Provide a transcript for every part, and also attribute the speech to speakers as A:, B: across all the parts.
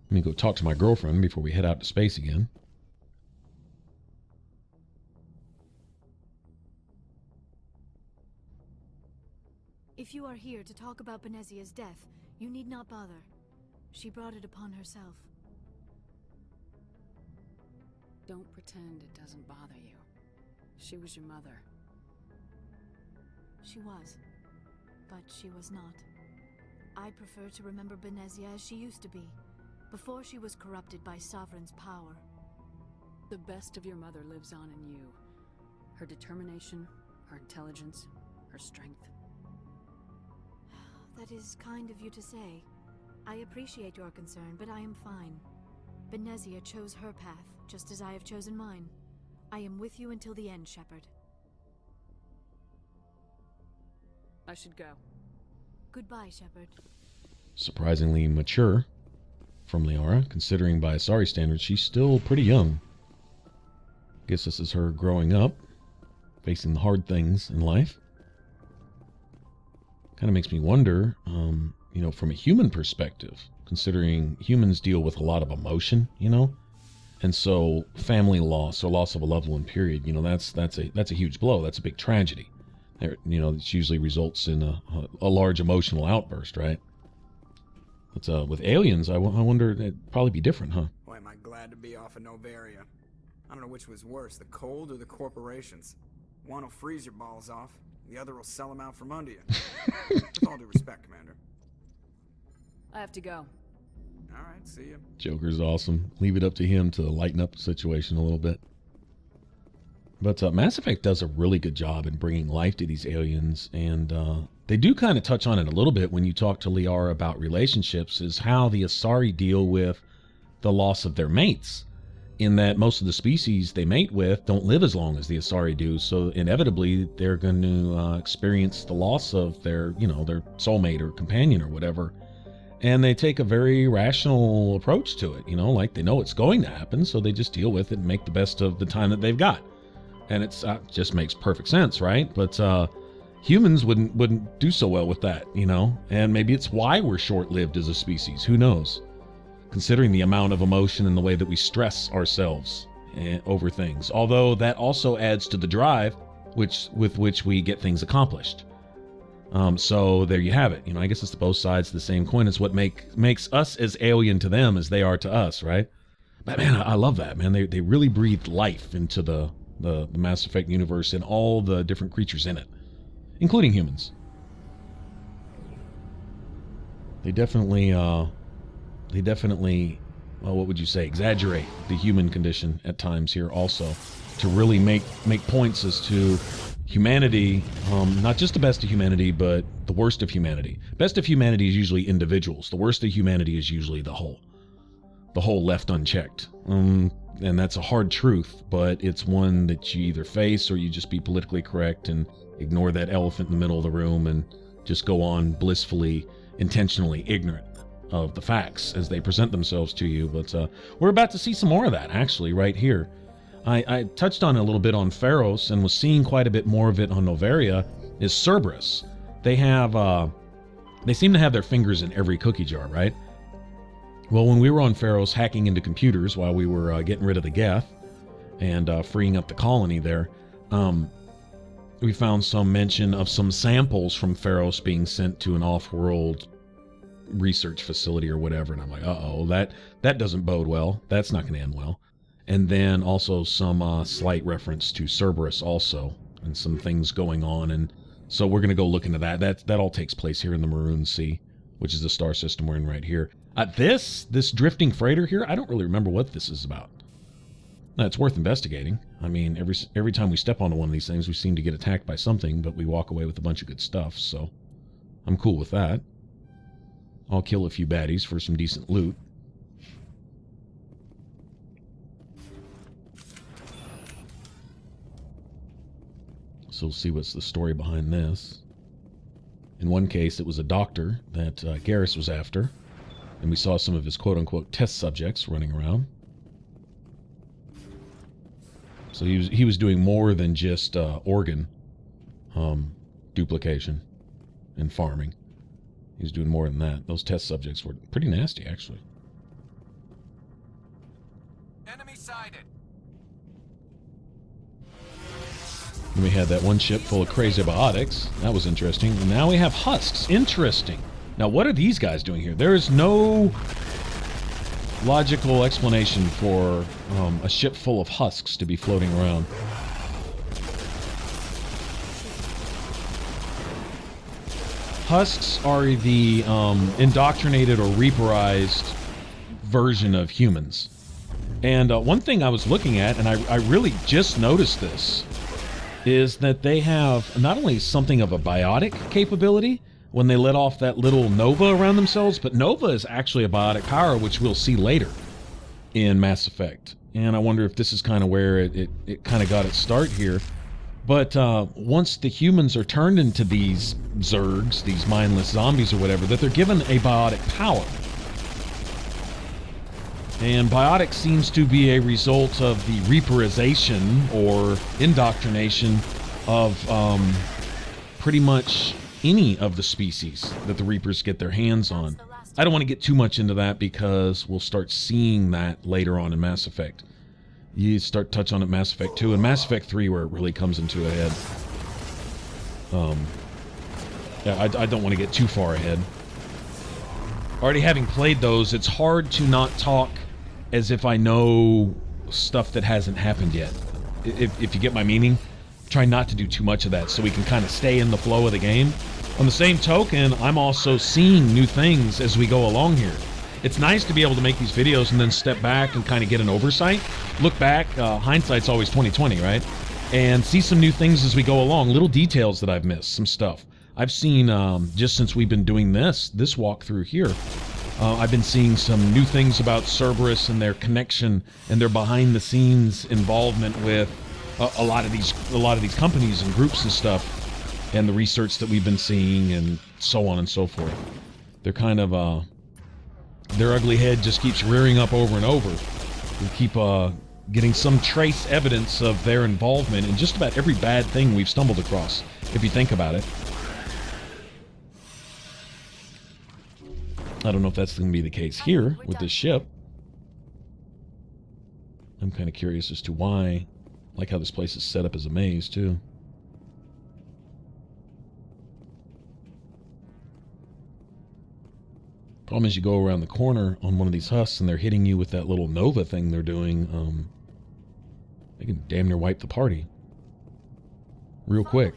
A: Let me go talk to my girlfriend before we head out to space again.
B: If you are here to talk about Benezia's death, you need not bother. She brought it upon herself.
C: Don't pretend it doesn't bother you. She was your mother.
B: She was. But she was not. I prefer to remember Benezia as she used to be, before she was corrupted by Sovereign's power.
C: The best of your mother lives on in you. Her determination, her intelligence, her strength.
B: That is kind of you to say. I appreciate your concern, but I am fine. Benezia chose her path, just as I have chosen mine. I am with you until the end, Shepard.
C: I should go.
B: Goodbye, Shepard.
A: Surprisingly mature from Liara, considering by Asari standards she's still pretty young. Guess this is her growing up, facing the hard things in life. Kind of makes me wonder, you know, from a human perspective, considering humans deal with a lot of emotion, you know, and so family loss or loss of a loved one, period, you know, that's a huge blow. That's a big tragedy. You know, it usually results in a large emotional outburst, right? But with aliens, I wonder, it'd probably be different, huh?
D: Boy, am I glad to be off of Novaria. I don't know which was worse, the cold or the corporations. One will freeze your balls off, the other will sell them out from under you. With all due respect, Commander.
C: I have to go.
D: All right, see you.
A: Joker's awesome. Leave it up to him to lighten up the situation a little bit. But Mass Effect does a really good job in bringing life to these aliens, and they do kind of touch on it a little bit when you talk to Liara about relationships, is how the Asari deal with the loss of their mates, in that most of the species they mate with don't live as long as the Asari do, so inevitably they're going to experience the loss of their, you know, their soulmate or companion or whatever. And they take a very rational approach to it, you know, like they know it's going to happen, so they just deal with it and make the best of the time that they've got. And it's just makes perfect sense, right? But humans wouldn't do so well with that, you know? And maybe it's why we're short-lived as a species. Who knows? Considering the amount of emotion and the way that we stress ourselves over things. Although that also adds to the drive with which we get things accomplished. So there you have it. You know, I guess it's both sides of the same coin. It's what makes us as alien to them as they are to us, right? But man, I love that, man. They really breathed life into the Mass Effect universe and all the different creatures in it, including humans. They definitely, well, what would you say, exaggerate the human condition at times here also, to really make points as to humanity, not just the best of humanity, but the worst of humanity. Best of humanity is usually individuals. The worst of humanity is usually the whole left unchecked. And that's a hard truth, but it's one that you either face or you just be politically correct and ignore that elephant in the middle of the room and just go on blissfully, intentionally ignorant of the facts as they present themselves to you. But we're about to see some more of that, actually, right here. I touched on it a little bit on Pharos and was seeing quite a bit more of it on Novaria, is Cerberus. They seem to have their fingers in every cookie jar, right? Well, when we were on Pharos hacking into computers while we were getting rid of the Geth and freeing up the colony there, we found some mention of some samples from Pharos being sent to an off-world research facility or whatever, and I'm like, uh-oh, that doesn't bode well. That's not going to end well. And then also some slight reference to Cerberus also, and some things going on, and so we're going to go look into that. That all takes place here in the Maroon Sea, which is the star system we're in right here. This drifting freighter here, I don't really remember what this is about. It's worth investigating. I mean, every time we step onto one of these things, we seem to get attacked by something, but we walk away with a bunch of good stuff, so I'm cool with that. I'll kill a few baddies for some decent loot. So we'll see what's the story behind this. In one case, it was a doctor that Garrus was after, and we saw some of his quote-unquote test subjects running around. So he was doing more than just organ duplication and farming. He was doing more than that. Those test subjects were pretty nasty, actually.
E: Enemy sighted.
A: And we had that one ship full of crazy biotics. That was interesting. And now we have husks. Interesting. Now, what are these guys doing here? There is no logical explanation for a ship full of husks to be floating around. Husks are the indoctrinated or reaperized version of humans. And one thing I was looking at, and I really just noticed this, is that they have not only something of a biotic capability when they let off that little nova around themselves, but nova is actually a biotic power, which we'll see later in Mass Effect. And I wonder if this is kind of where it kind of got its start here. But once the humans are turned into these zergs, these mindless zombies or whatever, that they're given a biotic power. And biotic seems to be a result of the reaperization or indoctrination of pretty much any of the species that the Reapers get their hands on. I don't want to get too much into that because we'll start seeing that later on in Mass Effect. You start touch on it Mass Effect 2 and Mass Effect 3 where it really comes into a head. Yeah, I don't want to get too far ahead. Already having played those, it's hard to not talk as if I know stuff that hasn't happened yet. If you get my meaning, try not to do too much of that so we can kind of stay in the flow of the game. On the same token, I'm also seeing new things as we go along here. It's nice to be able to make these videos and then step back and kind of get an oversight. Look back, hindsight's always 20/20, right? And see some new things as we go along, little details that I've missed, some stuff. I've seen, just since we've been doing this walkthrough here, I've been seeing some new things about Cerberus and their connection and their behind-the-scenes involvement with a lot of these companies and groups and stuff, and the research that we've been seeing, and so on and so forth. They're kind of their ugly head just keeps rearing up over and over. We keep getting some trace evidence of their involvement in just about every bad thing we've stumbled across, if you think about it. I don't know if that's going to be the case here with this ship. I'm kind of curious as to why. I like how this place is set up as a maze, too. Problem is you go around the corner on one of these husks and they're hitting you with that little nova thing they're doing. They can damn near wipe the party. Real quick.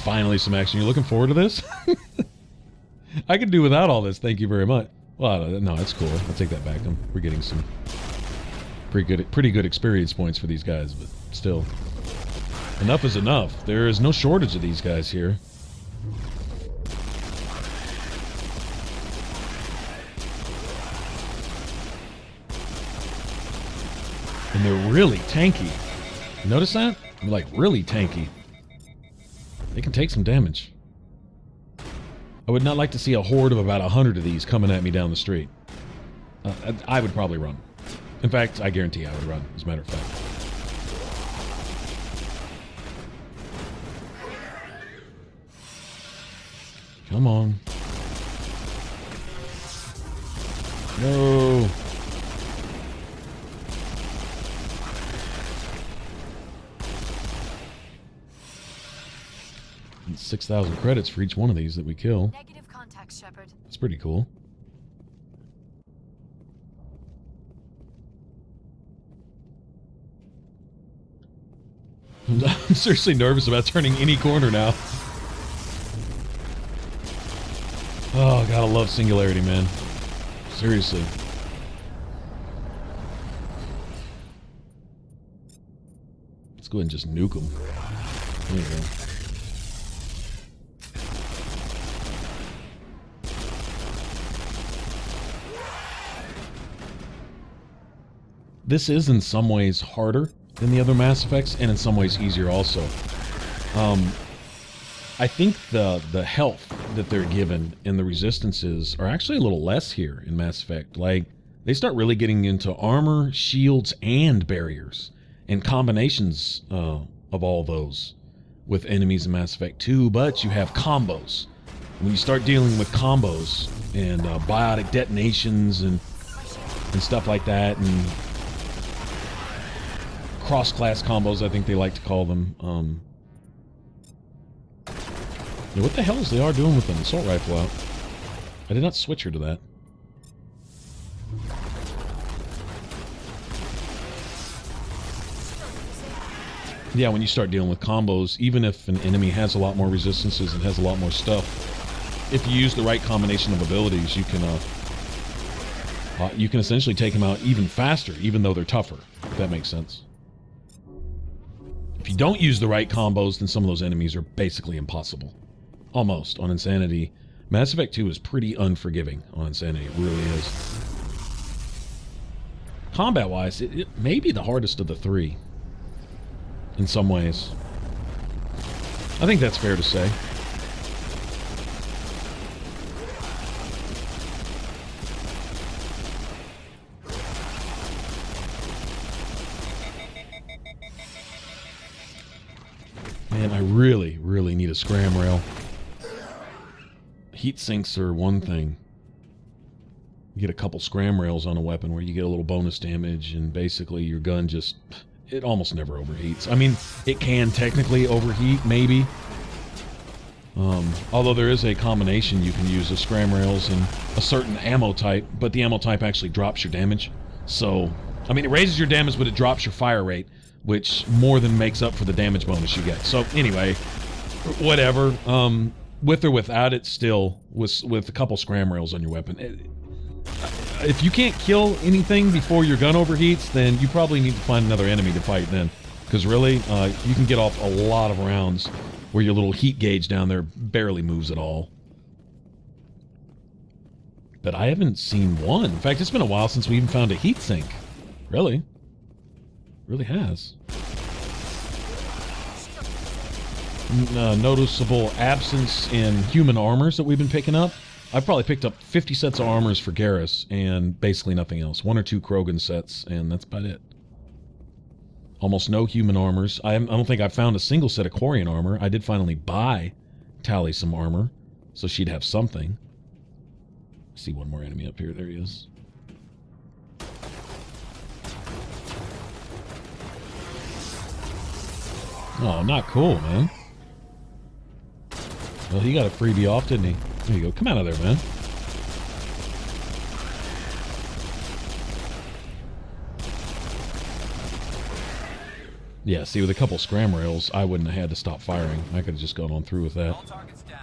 A: Finally some action. You looking forward to this? I could do without all this, thank you very much. Well, no, it's cool. I'll take that back. We're getting some pretty good experience points for these guys, but still. Enough is enough. There is no shortage of these guys here. And they're really tanky. Notice that? They're like really tanky. They can take some damage. I would not like to see a horde of about 100 of these coming at me down the street. I would probably run. In fact, I guarantee I would run, as a matter of fact. Come on. No. 6,000 credits for each one of these that we kill.
B: Negative contact, Shepard.
A: That's pretty cool. I'm seriously nervous about turning any corner now. Oh, gotta love Singularity, man. Seriously. Let's go ahead and just nuke them. There you go. This is in some ways harder than the other Mass Effects, and in some ways easier also. I think the health that they're given and the resistances are actually a little less here in Mass Effect. Like, they start really getting into armor, shields, and barriers, and combinations of all those with enemies in Mass Effect 2, but you have combos. When you start dealing with combos and biotic detonations and and stuff like that, and cross-class combos, I think they like to call them. Yeah, what the hell is Liara doing with an assault rifle out? I did not switch her to that. Yeah, when you start dealing with combos, even if an enemy has a lot more resistances and has a lot more stuff, if you use the right combination of abilities, you can essentially take them out even faster, even though they're tougher, if that makes sense. If you don't use the right combos, then some of those enemies are basically impossible. Almost, on Insanity. Mass Effect 2 is pretty unforgiving on Insanity, it really is. Combat-wise, it may be the hardest of the three. In some ways. I think that's fair to say. Man, I really, really need a scram rail. Heat sinks are one thing. You get a couple scram rails on a weapon where you get a little bonus damage, and basically your gun just... it almost never overheats. I mean, it can technically overheat, maybe. Although there is a combination you can use of scram rails and a certain ammo type, but the ammo type actually drops your damage. So, I mean, it raises your damage, but it drops your fire rate, which more than makes up for the damage bonus you get. So, anyway, whatever. With or without it, still, with a couple scram rails on your weapon. If you can't kill anything before your gun overheats, then you probably need to find another enemy to fight then. Because really, you can get off a lot of rounds where your little heat gauge down there barely moves at all. But I haven't seen one. In fact, it's been a while since we even found a heat sink. Really? Really has. Noticeable absence in human armors that we've been picking up. I've probably picked up 50 sets of armors for Garrus and basically nothing else. 1 or 2 Krogan sets, and that's about it. Almost no human armors. I don't think I've found a single set of Quarian armor. I did finally buy Tally some armor, so she'd have something. I see one more enemy up here. There he is. Oh, not cool, man. Well, he got a freebie off, didn't he? There you go. Come out of there, man. Yeah, see, with a couple scram rails, I wouldn't have had to stop firing. I could have just gone on through with that.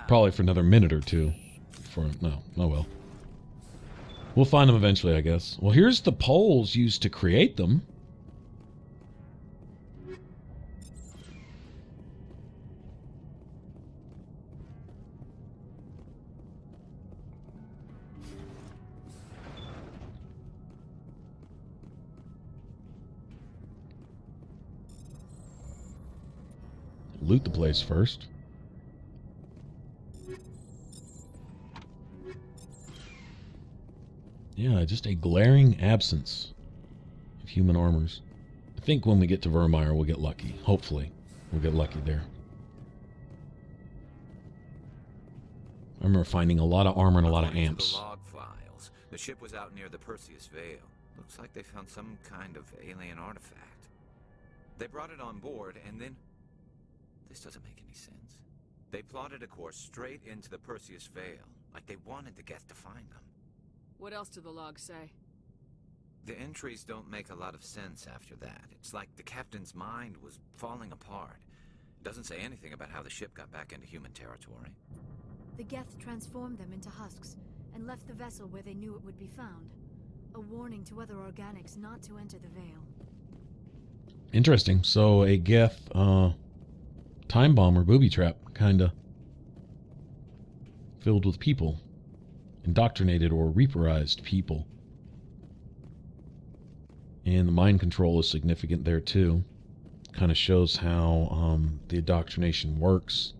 A: Probably for another minute or two. No, oh well. We'll find them eventually, I guess. Well, here's the poles used to create them. Loot the place first. Yeah, just a glaring absence of human armors. I think when we get to Vermeer, we'll get lucky. Hopefully, we'll get lucky there. I remember finding a lot of armor and a lot of amps.
E: The log files. The ship was out near the Perseus Veil. Looks like they found some kind of alien artifact. They brought it on board, and then... this doesn't make any sense. They plotted a course straight into the Perseus Veil, like they wanted the Geth to find them.
C: What else do the logs say?
E: The entries don't make a lot of sense after that. It's like the captain's mind was falling apart. It doesn't say anything about how the ship got back into human territory.
B: The Geth transformed them into husks and left the vessel where they knew it would be found. A warning to other organics not to enter the Veil.
A: Interesting. So a Geth time bomb or booby trap, kinda. Filled with people. Indoctrinated or reaperized people. And the mind control is significant there too. Kind of shows how the indoctrination works.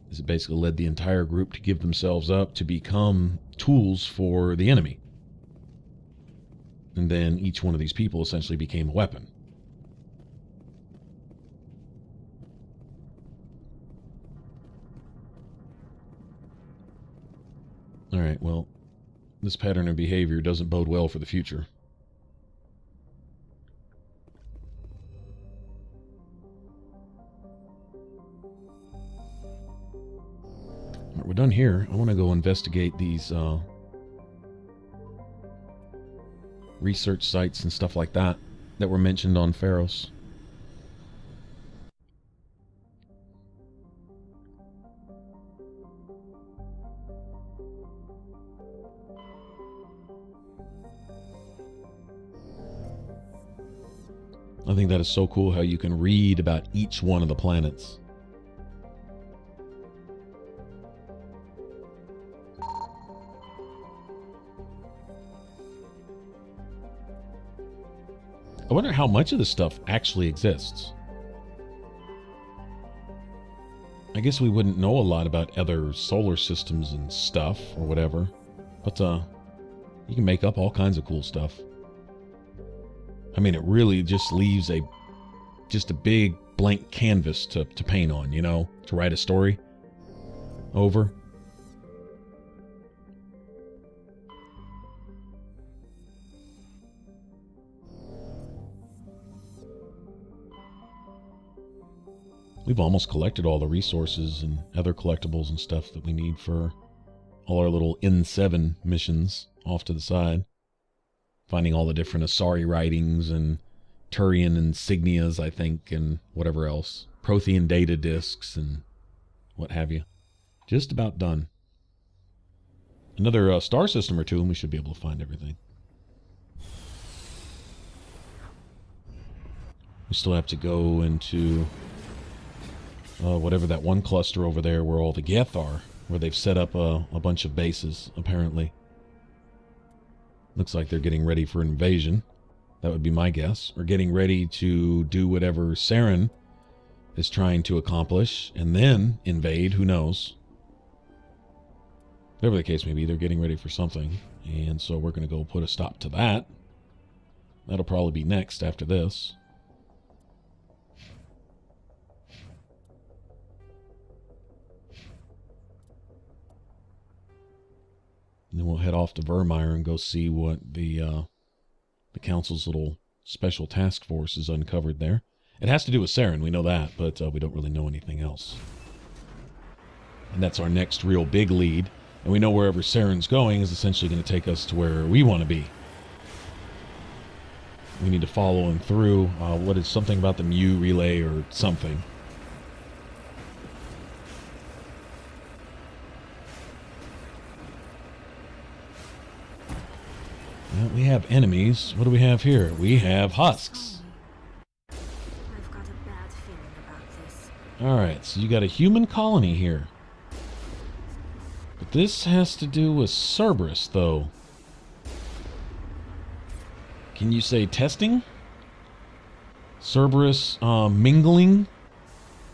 A: Is it basically led the entire group to give themselves up to become tools for the enemy. And then each one of these people essentially became a weapon. Alright, well, this pattern of behavior doesn't bode well for the future. All right, we're done here. I want to go investigate these research sites and stuff like that were mentioned on Pharos. I think that is so cool how you can read about each one of the planets. I wonder how much of this stuff actually exists. I guess we wouldn't know a lot about other solar systems and stuff or whatever, but you can make up all kinds of cool stuff. I mean, it really just leaves a big blank canvas to paint on, you know, to write a story over. We've almost collected all the resources and other collectibles and stuff that we need for all our little N7 missions off to the side. Finding all the different Asari writings and Turian insignias, I think, and whatever else. Prothean data disks and what have you. Just about done. Another star system or two and we should be able to find everything. We still have to go into whatever that one cluster over there where all the Geth are, where they've set up a bunch of bases, apparently. Looks like they're getting ready for invasion. That would be my guess. Or getting ready to do whatever Saren is trying to accomplish and then invade, who knows. Whatever the case may be, they're getting ready for something. And so we're going to go put a stop to that. That'll probably be next after this. And then we'll head off to Vermeer and go see what the council's little special task force has uncovered there. It has to do with Saren, we know that, but we don't really know anything else. And that's our next real big lead. And we know wherever Saren's going is essentially going to take us to where we want to be. We need to follow him through. What is something about the Mu relay or something? Well, we have enemies. What do we have here? We have husks.
B: I've got a bad feeling about this.
A: Alright, so you got a human colony here. But this has to do with Cerberus, though. Can you say testing? Cerberus mingling,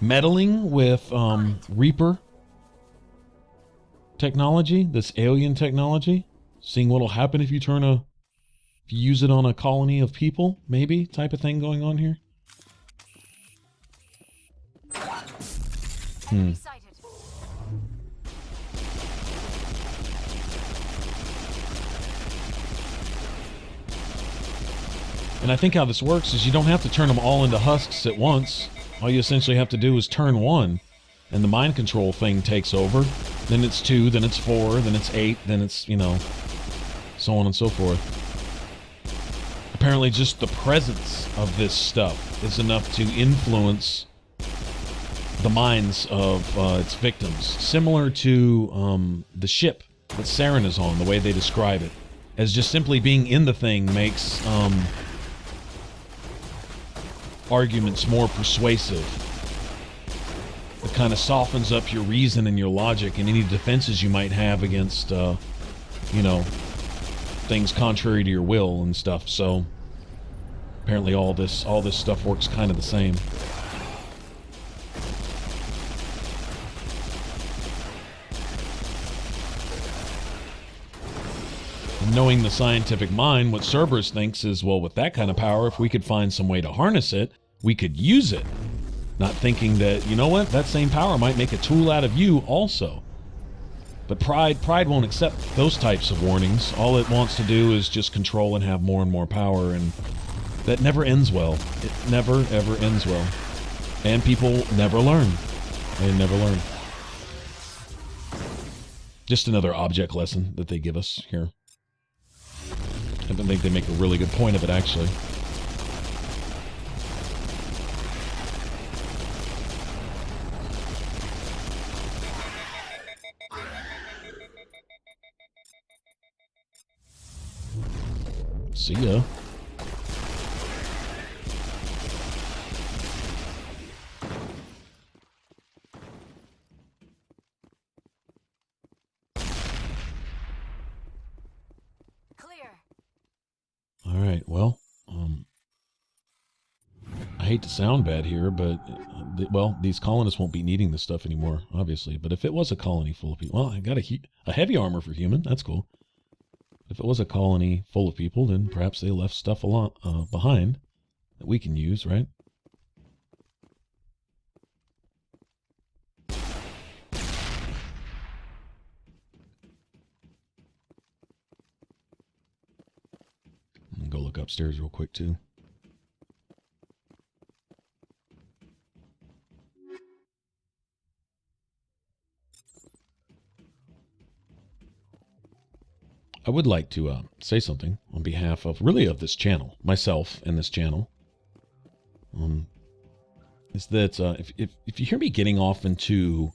A: meddling with Reaper technology, this alien technology? Seeing what'll happen if you if you use it on a colony of people, maybe, type of thing going on here.
B: Enemy sighted.
A: And I think how this works is you don't have to turn them all into husks at once. All you essentially have to do is turn one, and the mind control thing takes over. Then it's 2, then it's 4, then it's 8, then it's, you know, so on and so forth. Apparently just the presence of this stuff is enough to influence the minds of its victims. Similar to the ship that Saren is on, the way they describe it. As just simply being in the thing makes arguments more persuasive. It kind of softens up your reason and your logic and any defenses you might have against, you know, things contrary to your will and stuff. So apparently all this stuff works kind of the same. And knowing the scientific mind, what Cerberus thinks is, well, with that kind of power, if we could find some way to harness it, we could use it. Not thinking that, you know what, that same power might make a tool out of you also. But pride won't accept those types of warnings. All it wants to do is just control and have more and more power, and that never ends well. It never, ever ends well. And people never learn. They never learn. Just another object lesson that they give us here. I think they make a really good point of it, actually. See ya. All right, well, I hate to sound bad here, but, well, these colonists won't be needing this stuff anymore, obviously. But if it was a colony full of people, well, I got a heavy armor for human. That's cool. If it was a colony full of people, then perhaps they left stuff behind that we can use, right? I'm gonna go look upstairs real quick, too. I would like to say something on behalf of, really, of this channel, myself and this channel. Is that if you hear me getting off into,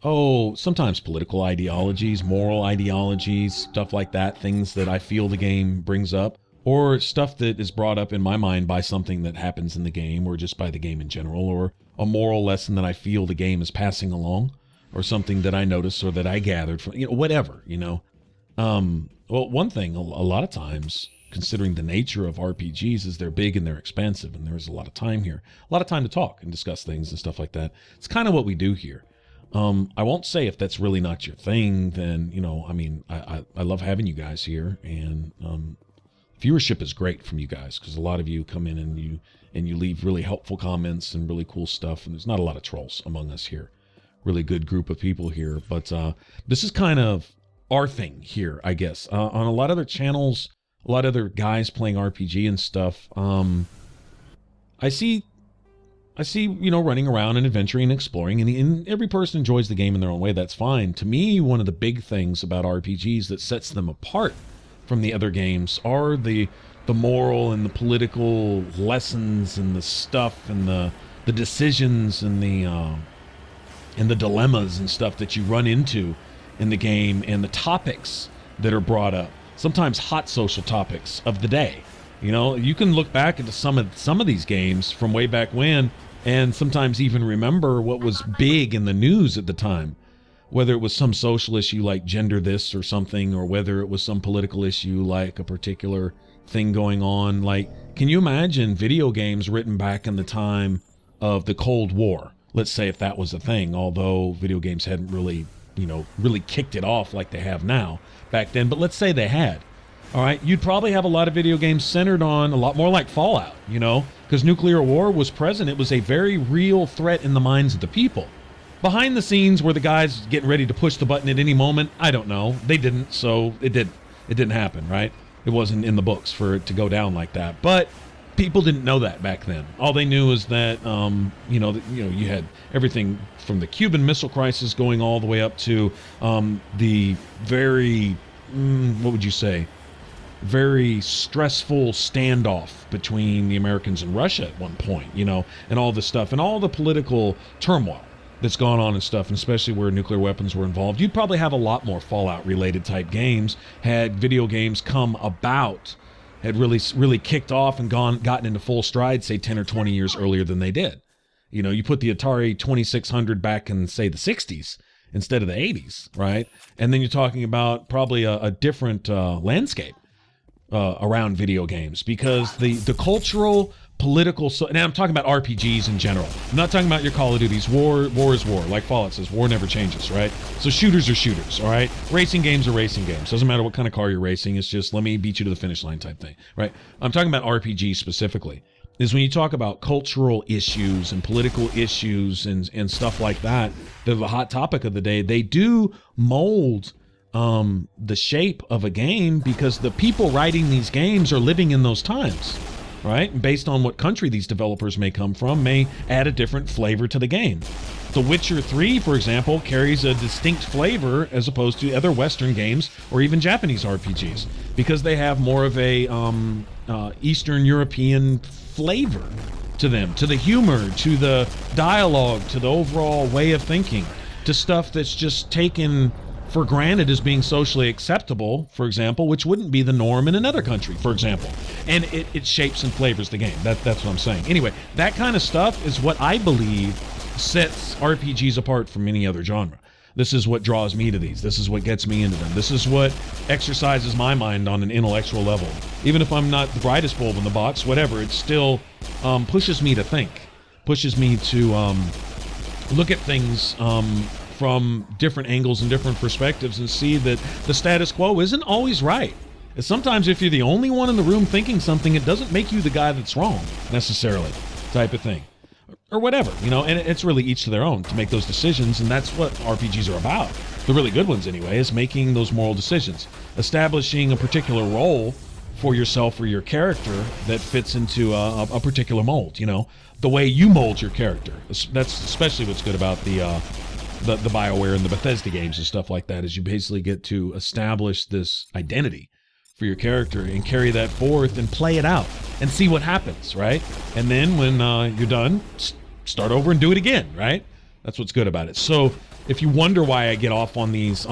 A: sometimes political ideologies, moral ideologies, stuff like that, things that I feel the game brings up, or stuff that is brought up in my mind by something that happens in the game, or just by the game in general, or a moral lesson that I feel the game is passing along, or something that I noticed or that I gathered from, whatever, Well, one thing, a lot of times, considering the nature of RPGs, is they're big and they're expansive, and there's a lot of time here. A lot of time to talk and discuss things and stuff like that. It's kind of what we do here. I won't say if that's really not your thing, then, I love having you guys here, and viewership is great from you guys, because a lot of you come in and you leave really helpful comments and really cool stuff, and there's not a lot of trolls among us here. Really good group of people here, but this is kind of our thing here, I guess. On a lot of other channels, a lot of other guys playing RPG and stuff, I see, running around and adventuring and exploring, and every person enjoys the game in their own way. That's fine. To me, one of the big things about RPGs that sets them apart from the other games are the moral and the political lessons and the stuff and the decisions and the dilemmas and stuff that you run into in the game, and the topics that are brought up, sometimes hot social topics of the day. You can look back into some of these games from way back when, and sometimes even remember what was big in the news at the time, whether it was some social issue like gender this or something, or whether it was some political issue like a particular thing going on. Like, can you imagine video games written back in the time of the Cold War? Let's say if that was a thing, although video games hadn't really kicked it off like they have now back then. But let's say they had. All right, you'd probably have a lot of video games centered on a lot more like Fallout, because nuclear war was present. It was a very real threat in the minds of the people. Behind the scenes, were the guys getting ready to push the button at any moment? I don't know. They didn't, so it didn't happen, right? It wasn't in the books for it to go down like that. But people didn't know that back then. All they knew is that, you had everything from the Cuban Missile Crisis going all the way up to the very, what would you say, very stressful standoff between the Americans and Russia at one point, and all this stuff, and all the political turmoil that's gone on and stuff, and especially where nuclear weapons were involved. You'd probably have a lot more Fallout-related type games had video games come about, had really kicked off and gotten into full stride, say 10 or 20 years earlier than they did. You put the Atari 2600 back in, say, the 60s instead of the 80s, right? And then you're talking about probably a different landscape around video games, because the cultural, political, and I'm talking about RPGs in general. I'm not talking about your Call of Duties. War is war. Like Fallout says, war never changes, right? So shooters are shooters, all right? Racing games are racing games. Doesn't matter what kind of car you're racing. It's just, let me beat you to the finish line type thing, right? I'm talking about RPGs specifically. is when you talk about cultural issues and political issues and stuff like that, they're the hot topic of the day. They do mold the shape of a game because the people writing these games are living in those times, right? Based on what country these developers may come from, may add a different flavor to the game. The Witcher 3, for example, carries a distinct flavor as opposed to other Western games or even Japanese RPGs because they have more of a Eastern European flavor to them, to the humor, to the dialogue, to the overall way of thinking, to stuff that's just taken for granted as being socially acceptable, for example, which wouldn't be the norm in another country, for example. And it shapes and flavors the game. That's what I'm saying. Anyway, that kind of stuff is what I believe sets RPGs apart from any other genre. This is what draws me to these. This is what gets me into them. This is what exercises my mind on an intellectual level. Even if I'm not the brightest bulb in the box, whatever, it still pushes me to think, pushes me to look at things from different angles and different perspectives and see that the status quo isn't always right. And sometimes if you're the only one in the room thinking something, it doesn't make you the guy that's wrong, necessarily, type of thing. Or whatever, you know, and it's really each to their own to make those decisions, and that's what RPGs are about. The really good ones, anyway, is making those moral decisions, establishing a particular role for yourself or your character that fits into a particular mold, you know, the way you mold your character. That's especially what's good about the BioWare and the Bethesda games and stuff like that, is you basically get to establish this identity for your character and carry that forth and play it out and see what happens, right? And then when you're done, start over and do it again, right? That's what's good about it. So if you wonder why I get off on these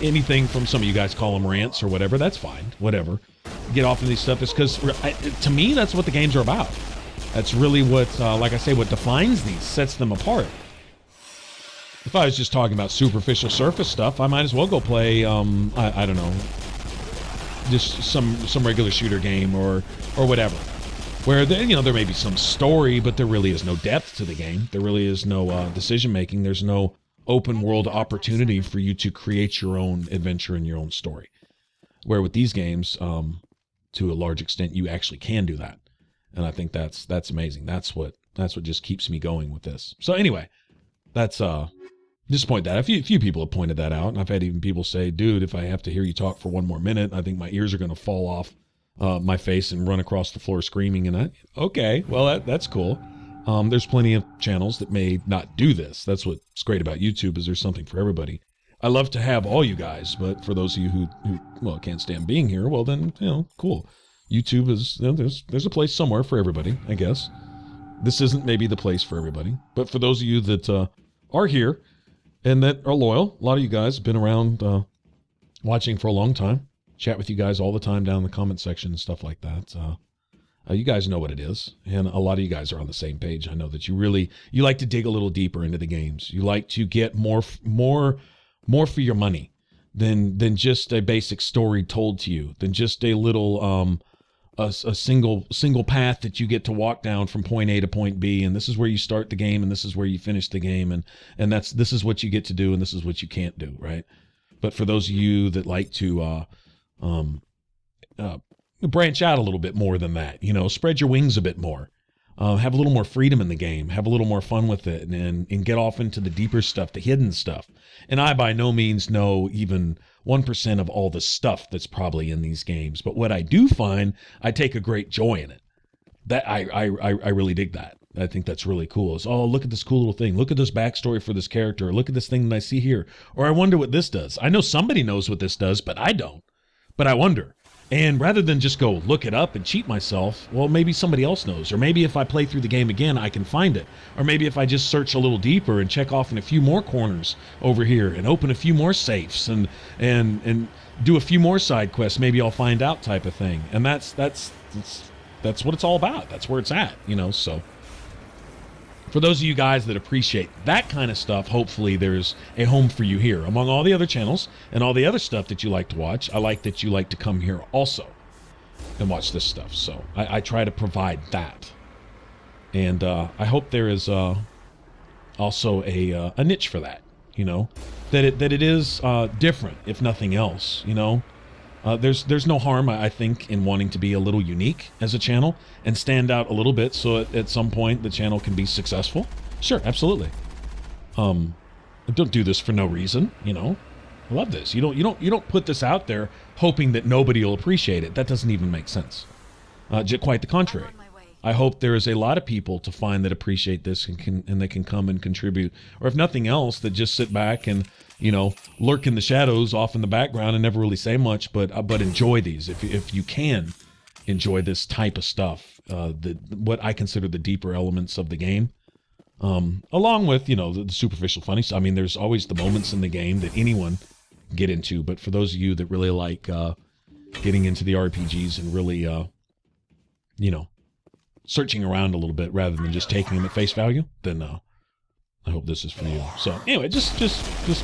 A: anything from some of you guys call them rants or whatever, that's fine, whatever. Get off on these stuff is because to me, that's what the games are about. That's really what, like I say, what defines these, sets them apart. If I was just talking about superficial surface stuff, I might as well go play, I don't know, just some regular shooter game or whatever, where there may be some story, but there really is no depth to the game. There really is no decision making. There's no open world opportunity for you to create your own adventure and your own story. Where with these games, to a large extent, you actually can do that, and I think that's amazing. That's what just keeps me going with this. So anyway, that's just point that. A few people have pointed that out, and I've had even people say, dude, if I have to hear you talk for one more minute, I think my ears are going to fall off my face and run across the floor screaming. And okay, well, that's cool. There's plenty of channels that may not do this. That's what's great about YouTube, is there's something for everybody. I love to have all you guys, but for those of you who can't stand being here, well then, cool. YouTube is, there's a place somewhere for everybody, I guess. This isn't maybe the place for everybody, but for those of you that are here, and that are loyal, a lot of you guys have been around watching for a long time. Chat with you guys all the time down in the comment section and stuff like that. You guys know what it is, and a lot of you guys are on the same page. I know that you like to dig a little deeper into the games. You like to get more for your money than just a basic story told to you, than just a little a single path that you get to walk down from point A to point B, and this is where you start the game, and this is where you finish the game, and this is what you get to do, and this is what you can't do, right? But for those of you that like to branch out a little bit more than that, spread your wings a bit more, have a little more freedom in the game, have a little more fun with it, and get off into the deeper stuff, the hidden stuff. And I by no means know even 1% of all the stuff that's probably in these games, but what I do find, I take a great joy in it. That I really dig that. I think that's really cool. It's, oh, look at this cool little thing. Look at this backstory for this character. Look at this thing that I see here. Or I wonder what this does. I know somebody knows what this does, but I don't. But I wonder. And rather than just go look it up and cheat myself, well, maybe somebody else knows. Or maybe if I play through the game again, I can find it. Or maybe if I just search a little deeper and check off in a few more corners over here and open a few more safes and do a few more side quests, maybe I'll find out, type of thing. And that's what it's all about. That's where it's at, so. For those of you guys that appreciate that kind of stuff, hopefully there's a home for you here. Among all the other channels and all the other stuff that you like to watch, I like that you like to come here also and watch this stuff. So I try to provide that. And I hope there is also a niche for that, that it is different, if nothing else, There's no harm, I think, in wanting to be a little unique as a channel and stand out a little bit, so at some point the channel can be successful. Sure, absolutely. I don't do this for no reason, you know. I love this. You don't put this out there hoping that nobody will appreciate it. That doesn't even make sense. Quite the contrary. I hope there is a lot of people to find that appreciate this and they can come and contribute, or if nothing else, that just sit back and, you know, lurk in the shadows off in the background and never really say much, but enjoy these if you can enjoy this type of stuff. What I consider the deeper elements of the game, along with, you know, the superficial funny stuff. I mean, there's always the moments in the game that anyone can get into, but for those of you that really like getting into the RPGs and really, you know, searching around a little bit rather than just taking them at face value, then I hope this is for you. So anyway, just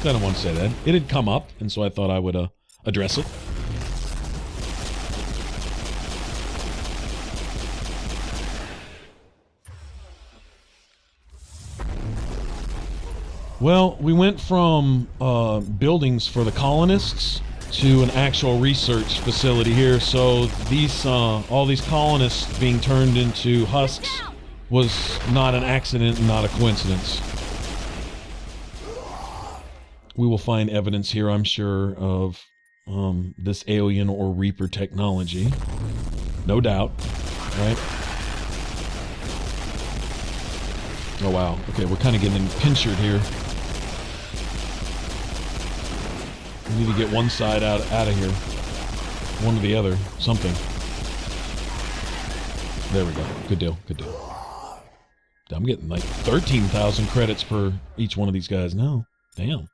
A: kind of want to say that it had come up, and so I thought I would address it. Well, we went from buildings for the colonists to an actual research facility here. So these all these colonists being turned into husks was not an accident, not a coincidence. We will find evidence here, I'm sure, of this alien or Reaper technology. No doubt, right? Oh wow, okay, we're kind of getting pinchered here. We need to get one side out of here. One or the other. Something. There we go. Good deal. Good deal. I'm getting like 13,000 credits per each one of these guys now. Damn.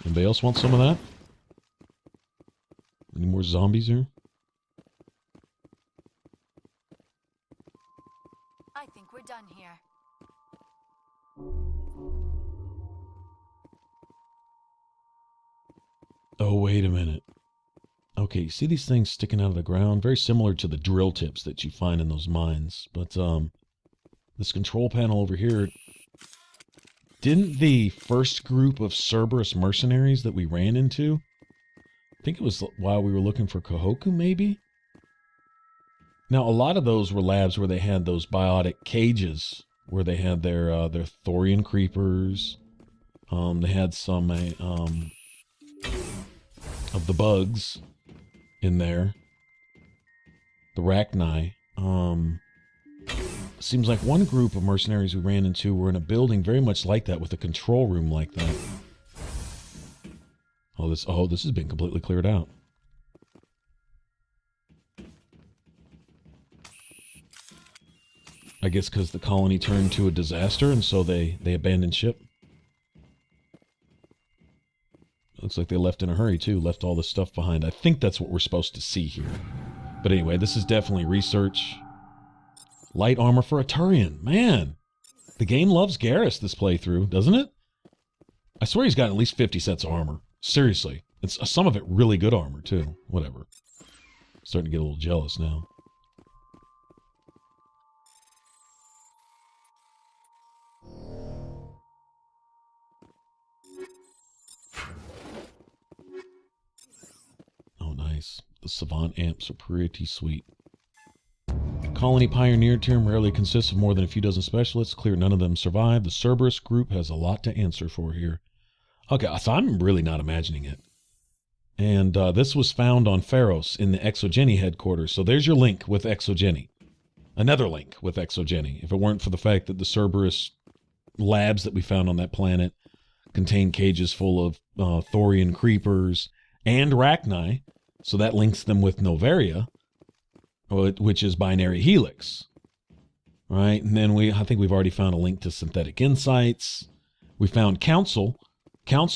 A: Anybody else want some of that? Any more zombies here?
B: I think we're done here.
A: Oh, wait a minute. Okay, you see these things sticking out of the ground? Very similar to the drill tips that you find in those mines. But this control panel over here, didn't the first group of Cerberus mercenaries that we ran into, I think it was while we were looking for Kohoku, maybe? Now, a lot of those were labs where they had those biotic cages, where they had their Thorian creepers. They had some of the bugs in there. The Rachni. Seems like one group of mercenaries we ran into were in a building very much like that, with a control room like that. Oh, this has been completely cleared out. I guess because the colony turned to a disaster, and so they abandoned ship. Looks like they left in a hurry, too. Left all this stuff behind. I think that's what we're supposed to see here. But anyway, this is definitely research. Light armor for a Turian. Man, the game loves Garrus this playthrough, doesn't it? I swear he's got at least 50 sets of armor. Seriously. It's some of it really good armor, too. Whatever. Starting to get a little jealous now. Oh, nice. The Savant Amp Superiority Suite. Colony Pioneer term rarely consists of more than a few dozen specialists. Clear none of them survive. The Cerberus group has a lot to answer for here. Okay, so I'm really not imagining it. And this was found on Pharos in the Exogeny headquarters. So there's your link with Exogeny. Another link with Exogeny. If it weren't for the fact that the Cerberus labs that we found on that planet contain cages full of Thorian creepers and Rachni, so that links them with Novaria, which is binary helix, right? And then I think we've already found a link to synthetic insights. We found council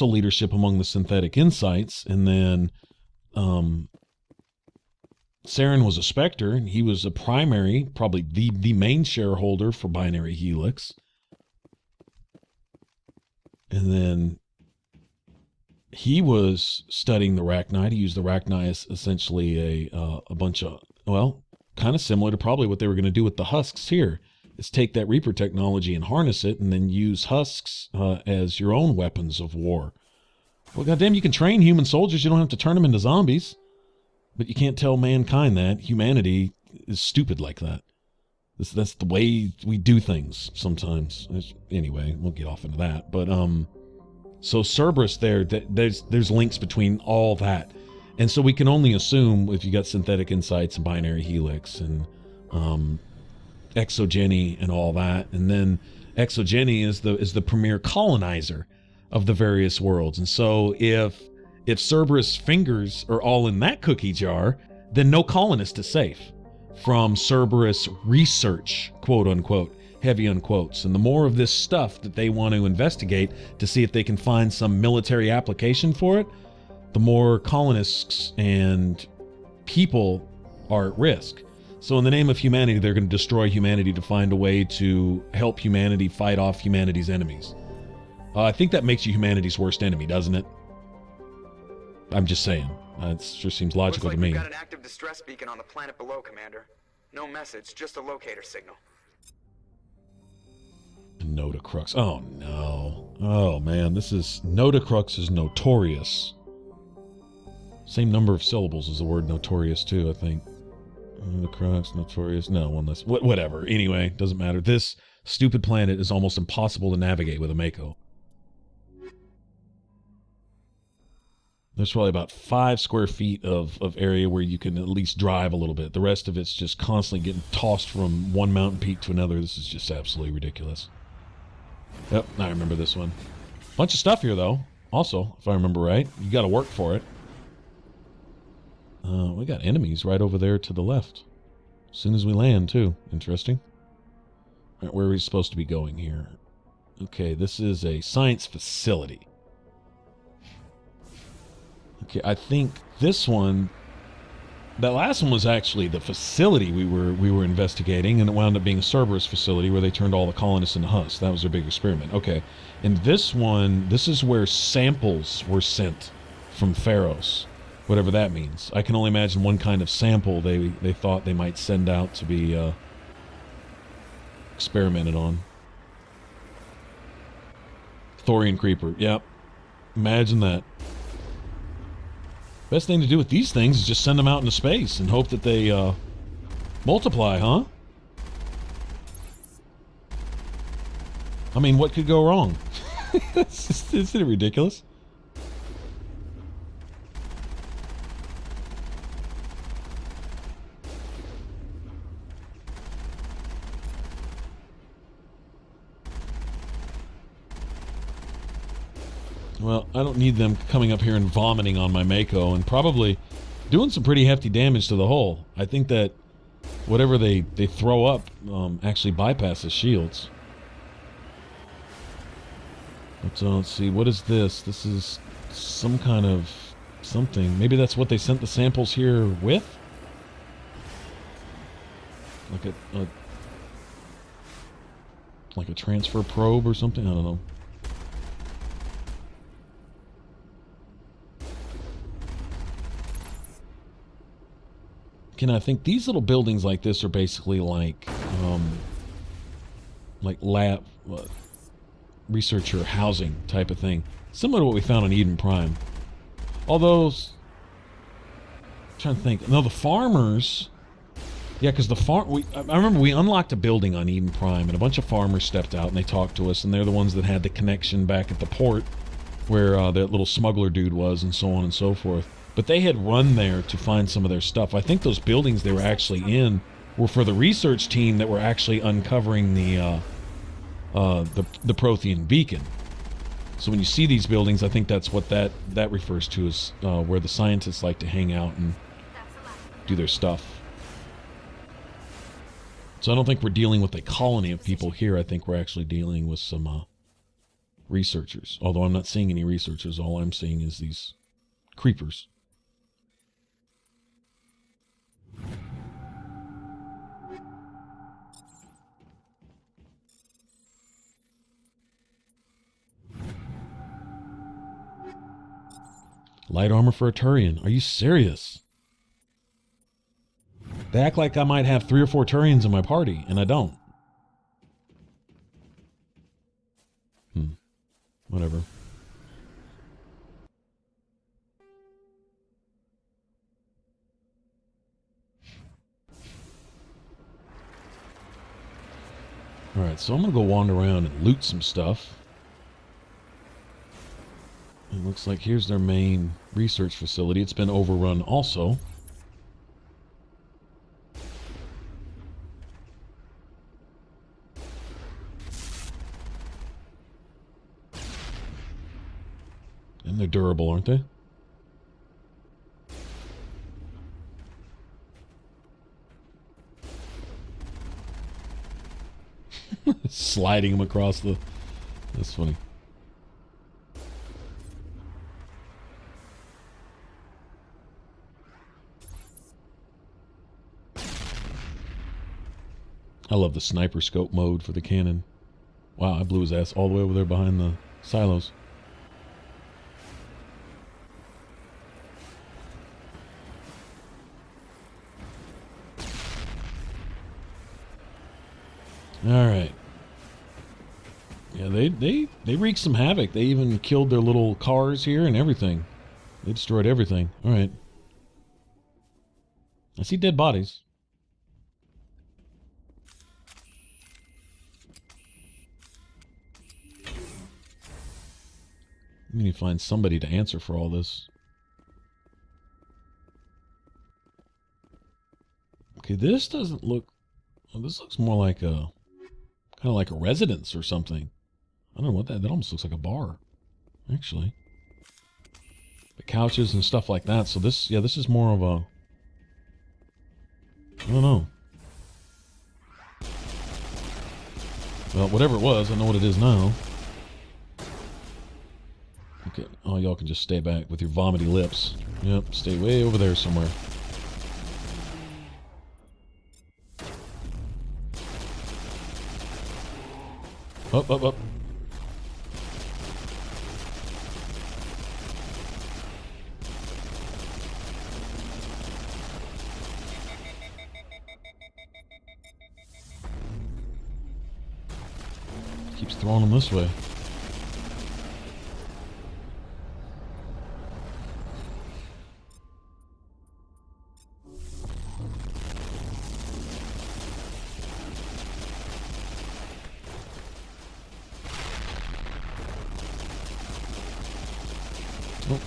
A: leadership among the synthetic insights, and then Saren was a Spectre, and he was a primary, probably the main shareholder for Binary Helix. And then he was studying the Rachni. He used the Rachni as essentially a bunch of, well, kind of similar to probably what they were going to do with the husks here, is take that Reaper technology and harness it and then use husks as your own weapons of war. Well, goddamn, you can train human soldiers. You don't have to turn them into zombies. But you can't tell mankind that. Humanity is stupid like that. That's the way we do things sometimes. Anyway, we'll get off into that. But so Cerberus there's links between all that. And so we can only assume, if you got synthetic insights and binary helix and exogeny and all that, and then exogeny is the premier colonizer of the various worlds. And so if Cerberus' fingers are all in that cookie jar, then no colonist is safe from Cerberus research, quote unquote, heavy unquotes. And the more of this stuff that they want to investigate to see if they can find some military application for it, the more colonists and people are at risk. So in the name of humanity, they're going to destroy humanity to find a way to help humanity fight off humanity's enemies. I think that makes you humanity's worst enemy, doesn't it? I'm just saying. It sure seems logical to me.
D: We've got an active distress beacon on the planet below, Commander. No message, just a locator signal.
A: Notacrux. Oh no. Oh man, Notacrux is notorious. Same number of syllables as the word notorious too, I think. Notacrux, notorious. No, one less. Whatever. Anyway, doesn't matter. This stupid planet is almost impossible to navigate with a Mako. There's probably about 5 square feet of area where you can at least drive a little bit. The rest of it's just constantly getting tossed from one mountain peak to another. This is just absolutely ridiculous. Yep, I remember this one. Bunch of stuff here, though. Also, if I remember right, you got to work for it. We got enemies right over there to the left. As soon as we land, too. Interesting. All right, where are we supposed to be going here? Okay, this is a science facility. Okay, I think this one, that last one was actually the facility we were investigating, and it wound up being a Cerberus facility where they turned all the colonists into husks. That was their big experiment. Okay, and this one, this is where samples were sent from Pharos, whatever that means. I can only imagine one kind of sample they thought they might send out to be experimented on. Thorian Creeper, yep. Imagine that. Best thing to do with these things is just send them out into space and hope that they multiply, huh? I mean, what could go wrong? Isn't it ridiculous? Well, I don't need them coming up here and vomiting on my Mako and probably doing some pretty hefty damage to the hull. I think that whatever they throw up actually bypasses shields. But let's see, what is this? This is some kind of something. Maybe that's what they sent the samples here with? Like a transfer probe or something? I don't know. I think these little buildings like this are basically like lab researcher housing type of thing, similar to what we found on Eden Prime. Although, I'm trying to think. No, the farmers. Yeah, because I remember we unlocked a building on Eden Prime, and a bunch of farmers stepped out and they talked to us, and they're the ones that had the connection back at the port where that little smuggler dude was, and so on and so forth. But they had run there to find some of their stuff. I think those buildings they were actually in were for the research team that were actually uncovering the Prothean beacon. So when you see these buildings, I think that's what that refers to as where the scientists like to hang out and do their stuff. So I don't think we're dealing with a colony of people here. I think we're actually dealing with some researchers. Although I'm not seeing any researchers. All I'm seeing is these creepers. Light armor for a Turian. Are you serious? They act like I might have 3 or 4 Turians in my party, and I don't. Whatever. Alright, so I'm going to go wander around and loot some stuff. It looks like here's their main research facility. It's been overrun also. And they're durable, aren't they? Sliding them across the... That's funny. I love the sniper scope mode for the cannon. Wow, I blew his ass all the way over there behind the silos. Alright. Yeah, they wreaked some havoc. They even killed their little cars here and everything. They destroyed everything. Alright. I see dead bodies. We need to find somebody to answer for all this. Okay, this doesn't look... Well, this looks more like a... Kind of like a residence or something. I don't know what that... That almost looks like a bar, actually. The couches and stuff like that. So this... Yeah, this is more of a... I don't know. Well, whatever it was, I know what it is now. Okay. Oh, y'all can just stay back with your vomity lips. Yep, stay way over there somewhere. Up, up, up. Keeps throwing them this way. Oh,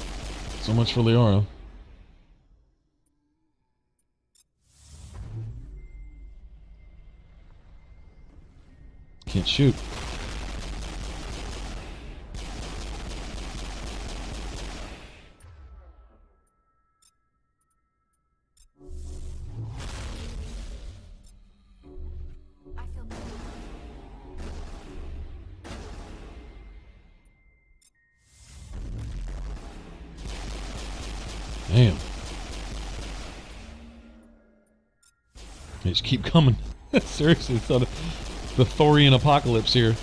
A: so much for Liara. Can't shoot.
B: I feel better.
A: Damn. They just keep coming. Seriously, it's not the Thorian apocalypse here.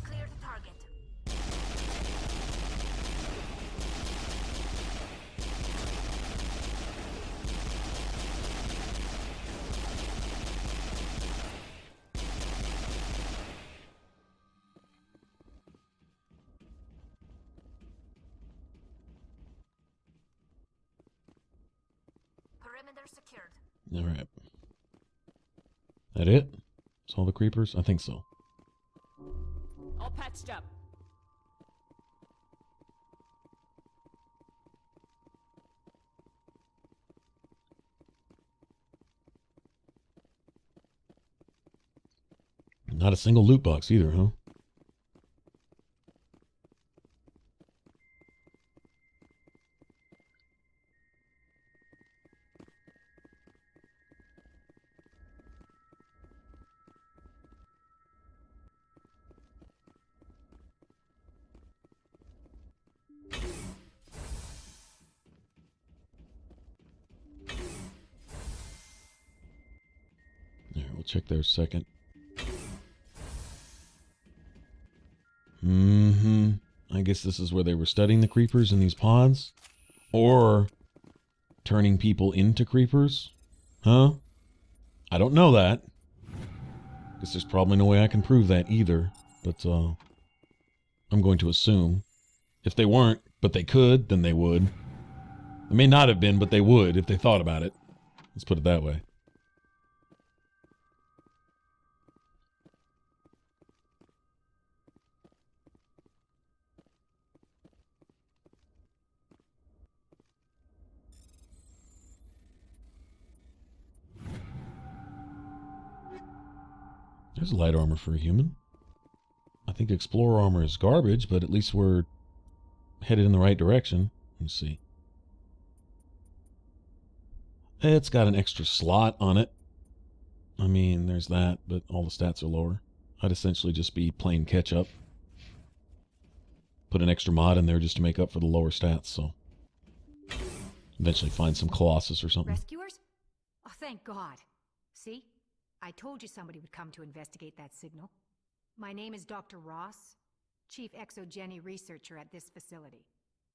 B: Clear the target. Perimeter secured.
A: All right. That it? That's all the creepers? I think so.
C: All patched up.
A: Not a single loot box either, huh? There, we'll check there a second. I guess this is where they were studying the creepers in these pods? Or turning people into creepers? Huh? I don't know that. Guess there's probably no way I can prove that either. But, I'm going to assume. If they weren't, but they could, then they would. They may not have been, but they would if they thought about it. Let's put it that way. There's light armor for a human. I think explorer armor is garbage, but at least we're headed in the right direction. Let me see. It's got an extra slot on it. I mean, there's that, but all the stats are lower. I'd essentially just be playing catch up. Put an extra mod in there just to make up for the lower stats, so eventually find some Colossus or something.
F: Rescuers? Oh, thank God. See? I told you somebody would come to investigate that signal. My name is Dr. Ross, Chief Exogeny Researcher at this facility.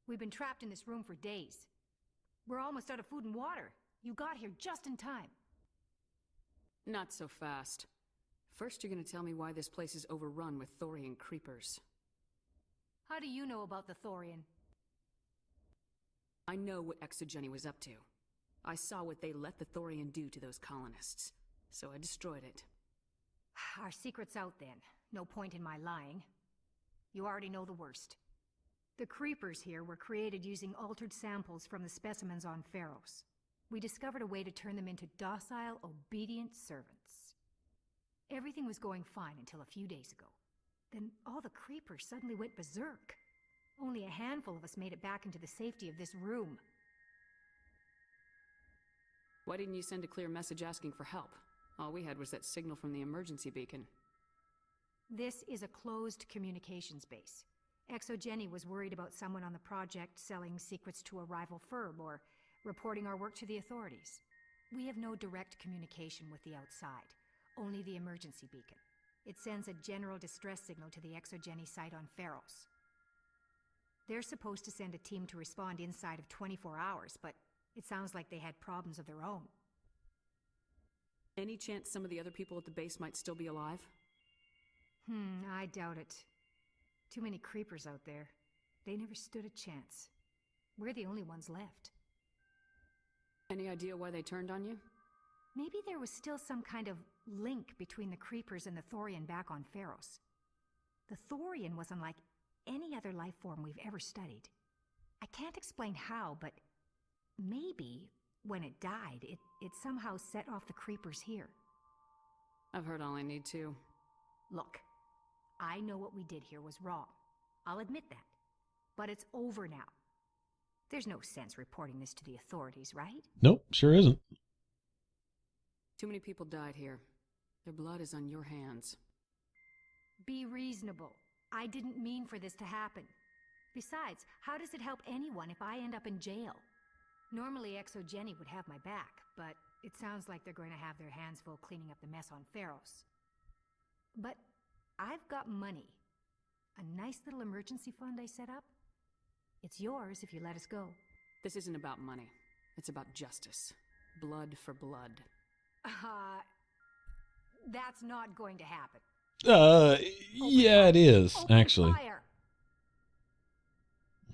F: We've been trapped in this room for days. We're almost out of food and water. You got here just in time.
C: Not so fast. First, you're gonna tell me why this place is overrun with Thorian creepers.
F: How do you know about the Thorian?
C: I know what Exogeny was up to. I saw what they let the Thorian do to those colonists, so I destroyed it.
F: Our secret's out then. No point in my lying. You already know the worst. The creepers here were created using altered samples from the specimens on Pharos. We discovered a way to turn them into docile, obedient servants. Everything was going fine until a few days ago. Then all the creepers suddenly went berserk. Only a handful of us made it back into the safety of this room.
C: Why didn't you send a clear message asking for help? All we had was that signal from the emergency beacon.
F: This is a closed communications base. Exogeny was worried about someone on the project selling secrets to a rival firm or reporting our work to the authorities. We have no direct communication with the outside, only the emergency beacon. It sends a general distress signal to the Exogeny site on Pharos. They're supposed to send a team to respond inside of 24 hours, but it sounds like they had problems of their own.
C: Any chance some of the other people at the base might still be alive?
F: I doubt it. Too many creepers out there. They never stood a chance. We're the only ones left.
C: Any idea why they turned on you?
F: Maybe there was still some kind of link between the creepers and the Thorian back on Pharos. The Thorian was unlike any other life form we've ever studied. I can't explain how, but maybe when it died, it somehow set off the creepers here.
C: I've heard all I need to.
F: Look, I know what we did here was wrong. I'll admit that. But it's over now. There's no sense reporting this to the authorities, right?
A: Nope, sure isn't.
C: Too many people died here. Their blood is on your hands.
F: Be reasonable. I didn't mean for this to happen. Besides, how does it help anyone if I end up in jail? Normally Exogeny would have my back, but it sounds like they're going to have their hands full cleaning up the mess on Pharos. But I've got money. A nice little emergency fund I set up. It's yours if you let us go.
C: This isn't about money. It's about justice. Blood for blood.
F: That's not going to happen.
A: Yeah, it is,
F: Open
A: actually.
F: fire.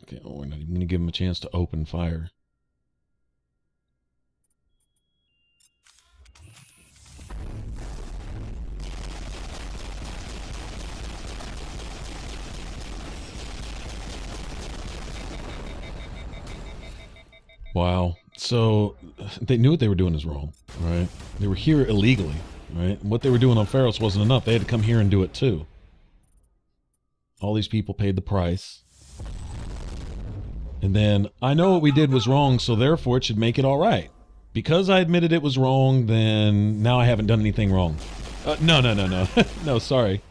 A: Okay, well, we're not even going to give him a chance to open fire. Wow. So they knew what they were doing is wrong, right? They were here illegally, right? What they were doing on Pharos wasn't enough. They had to come here and do it too. All these people paid the price. And then, I know what we did was wrong, so therefore it should make it all right. Because I admitted it was wrong, then now I haven't done anything wrong. No. No, sorry.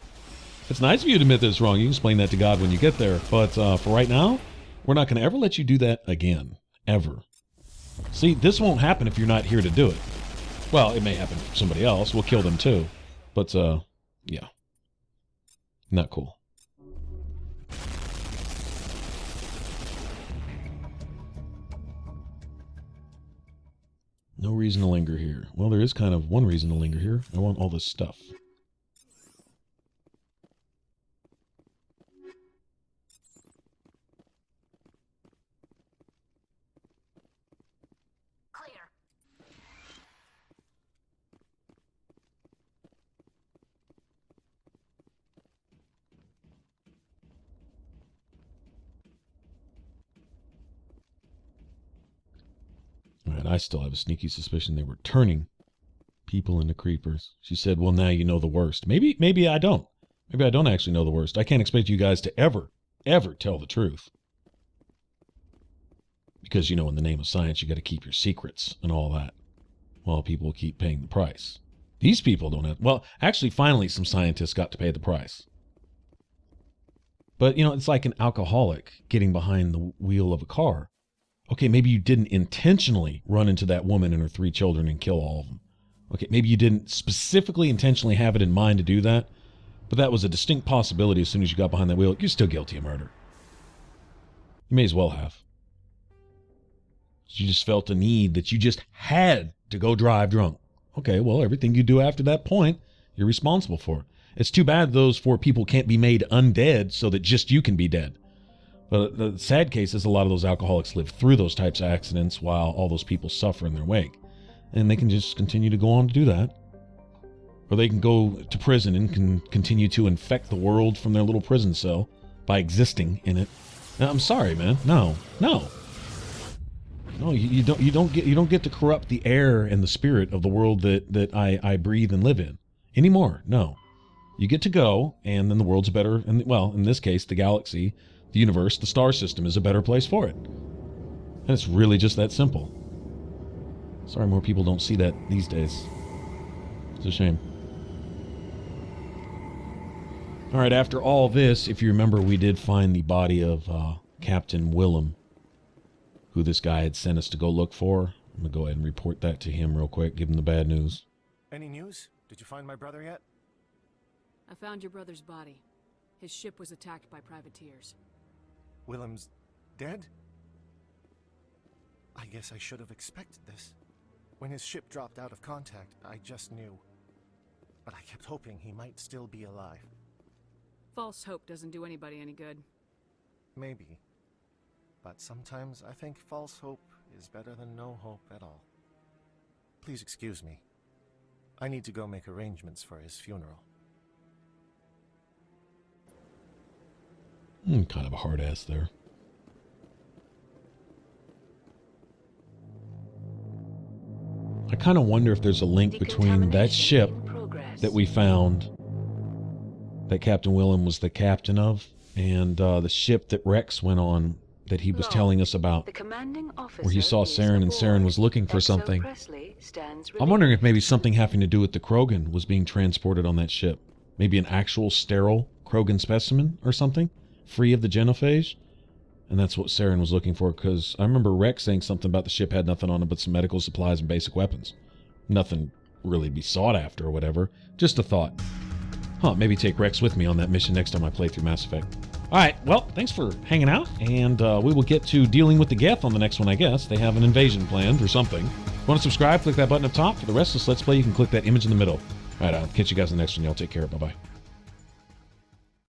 A: It's nice of you to admit that it's wrong. You can explain that to God when you get there. But for right now, we're not going to ever let you do that again. Ever. See, this won't happen if you're not here to do it. Well, it may happen for somebody else. We'll kill them too. But, yeah. Not cool. No reason to linger here. Well, there is kind of one reason to linger here. I want all this stuff.
F: Clear.
A: All right, I still have a sneaky suspicion they were turning people into creepers. She said, well, now you know the worst. Maybe I don't. Maybe I don't actually know the worst. I can't expect you guys to ever tell the truth. Because, you know, in the name of science, you got to keep your secrets and all that while people keep paying the price. These people don't have... Well, actually, finally, some scientists got to pay the price. But, you know, it's like an alcoholic getting behind the wheel of a car. Okay, maybe you didn't intentionally run into that woman and her 3 children and kill all of them. Okay, maybe you didn't specifically intentionally have it in mind to do that, but that was a distinct possibility as soon as you got behind that wheel. You're still guilty of murder. You may as well have. You just felt a need that you just had to go drive drunk. Okay, well, everything you do after that point, you're responsible for. It's too bad those 4 people can't be made undead so that just you can be dead. But the sad case is a lot of those alcoholics live through those types of accidents while all those people suffer in their wake. And they can just continue to go on to do that. Or they can go to prison and can continue to infect the world from their little prison cell by existing in it. Now, I'm sorry, man. No, you don't get to corrupt the air and the spirit of the world that I breathe and live in anymore. No. You get to go, and then the world's better, and well, in this case, the galaxy, the universe, the star system is a better place for it. And it's really just that simple. Sorry more people don't see that these days. It's a shame. All right, after all this, if you remember, we did find the body of Captain Willem, who this guy had sent us to go look for. I'm going to go ahead and report that to him real quick, give him the bad news.
G: Any news? Did you find my brother yet?
C: I found your brother's body. His ship was attacked by privateers.
G: Willem's dead? I guess I should have expected this. When his ship dropped out of contact, I just knew. But I kept hoping he might still be alive.
C: False hope doesn't do anybody any good.
G: Maybe. But sometimes I think false hope is better than no hope at all. Please excuse me. I need to go make arrangements for his funeral.
A: Kind of a hard ass there. I kind of wonder if there's a link between that ship that we found, that Captain Willem was the captain of, and the ship that Rex went on that he was telling us about, where he saw Saren and Saren was looking for something. I'm wondering if maybe something having to do with the Krogan was being transported on that ship. Maybe an actual sterile Krogan specimen or something, free of the genophage. And that's what Saren was looking for, because I remember Rex saying something about the ship had nothing on it but some medical supplies and basic weapons. Nothing really to be sought after or whatever. Just a thought. Maybe take Rex with me on that mission next time I play through Mass Effect. Alright, well, thanks for hanging out, and we will get to dealing with the Geth on the next one, I guess. They have an invasion planned or something. If you want to subscribe, click that button up top. For the rest of this Let's Play, you can click that image in the middle. Alright, I'll catch you guys in the next one. Y'all take care. Bye-bye.